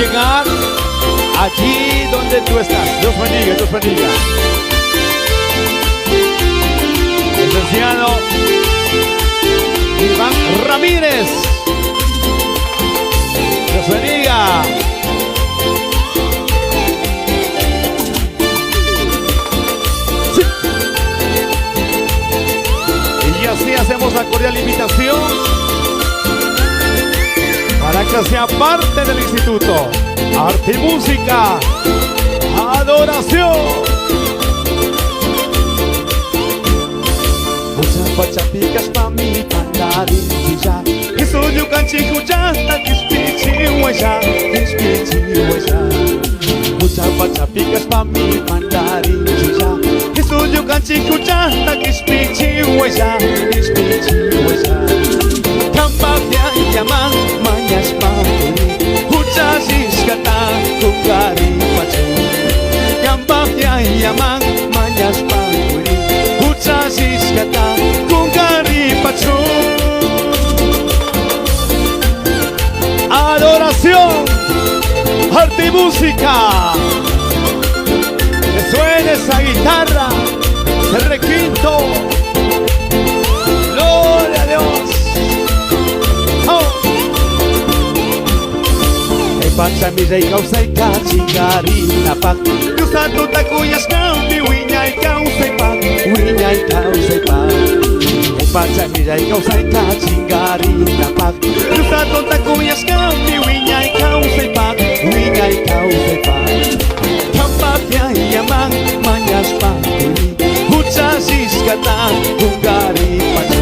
llegar allí donde tú estás. Dios bendiga, Dios bendiga. Licenciado Iván Ramírez. Dios bendiga. Sí. Y así hacemos la cordial invitación para que sea parte del Instituto Arte y Música Adoración. Pachapicas pa mi pandarin ya. Isuyu kanchiku jasta kispichi waya, kispichi waya. Mucha pachapicas pa mi pandarin ya. Isuyu kanchiku jasta kispichi waya, kispichi waya. Kambafya yaman manyas panguri, huchasis kata kungari pachu. Kambafya yaman manyas panguri, huchasis kata kungari pachu. Adoración, arte y música. Que suene esa guitarra, ese requinto. Gloria a Dios. Oh. Pacha mi rey causa y cachingarina pa. Usando tacuyas cambi wiña y causa y pa, wiña y causa y pa. Pacha mi rey causa y cachingarina pa. Usando tacuyas cambi wiña y causa y pa, wiña y causa y pa. Kampapia y yaman mañas pa kuri, huchasis kata kungari pachu.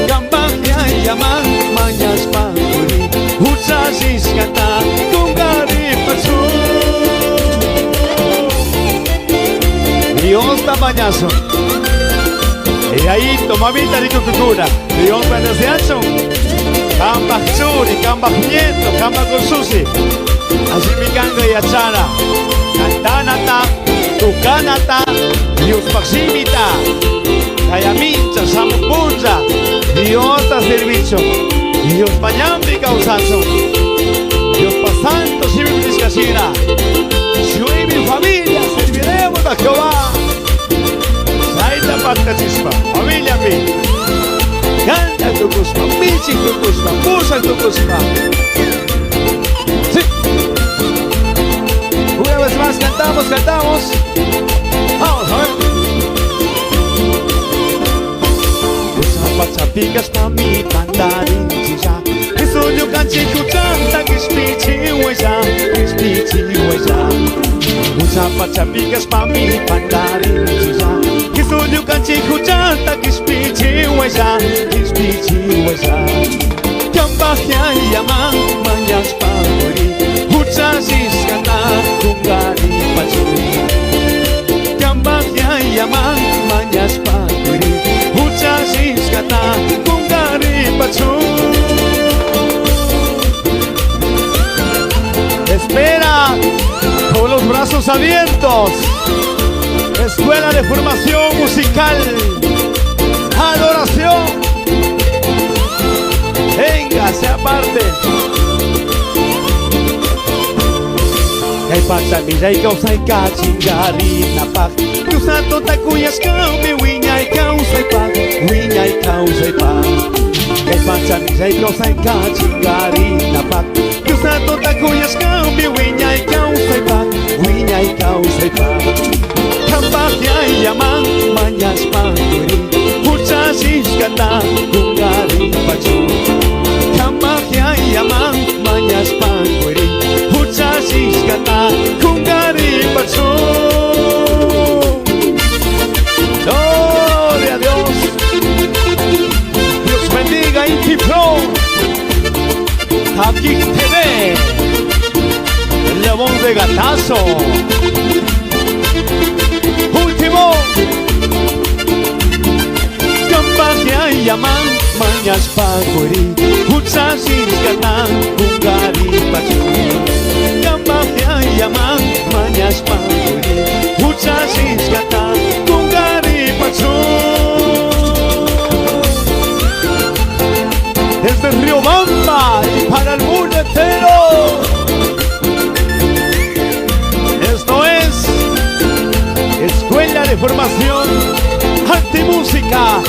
Kampapia y yaman mañas pa kuri, huchasis kata kungari pachu. Dios tamañazo. Y ahí tomamita de cultura. Dios bendición. Camba churi, camba nieto, camba con susi. Así mi ganga y achara. Cantanata, tucanata, Dios maximita. Kayamincha, samupuncha. Dios ta servicio. Dios pañambi causazo. Dios pasando, si mi briscasira. Yo y mi familia serviremos a Jehová. Saita pata chispa, familia mi. Canta tu cuspa, michi tu cuspa, pusa tu cuspa. Sí. Una vez más cantamos, cantamos. Vamos a ver. Pusa pachapicas pa mi pandarin ya. Eso yo canché cuchanta que spichi huella, spichi huella. Mucha pachapicas pa mi pandarin ya. Eso yo canché cuchanta que spichi huella, spichi huella. Kambahya yaman mañas panguri, huchasis kata kungari pachu. Kambahya yaman mañas panguri, huchasis kata kungari pachu. Espera con los brazos abiertos. Escuela de Formación Musical Adoración. Venga, sea parte. Hay pasa mi rey causa y cachingarina pa. Usando tacuyas cambi wiña y causa y pa, wiña y causa y pa. Hay pasa mi rey causa y cachingarina pa. Usando tacuyas cambi wiña y causa y pa, wiña y causa y pa. Kambahya y yaman mañas panguri, huchasis kata kungari pachu. Kambahya y yaman mañas panguri, huchasis kata kungari pachu. Gloria a Dios. Dios bendiga Intipro. Aquí TV, el león de gatazo. Último. Kambahya yaman mañas panguri, huchasis kata kungari pachu. Kambahya yaman mañas panguri, huchasis kata kungari pachu. Desde Riobamba y para el mundo entero. de formación, arte y música.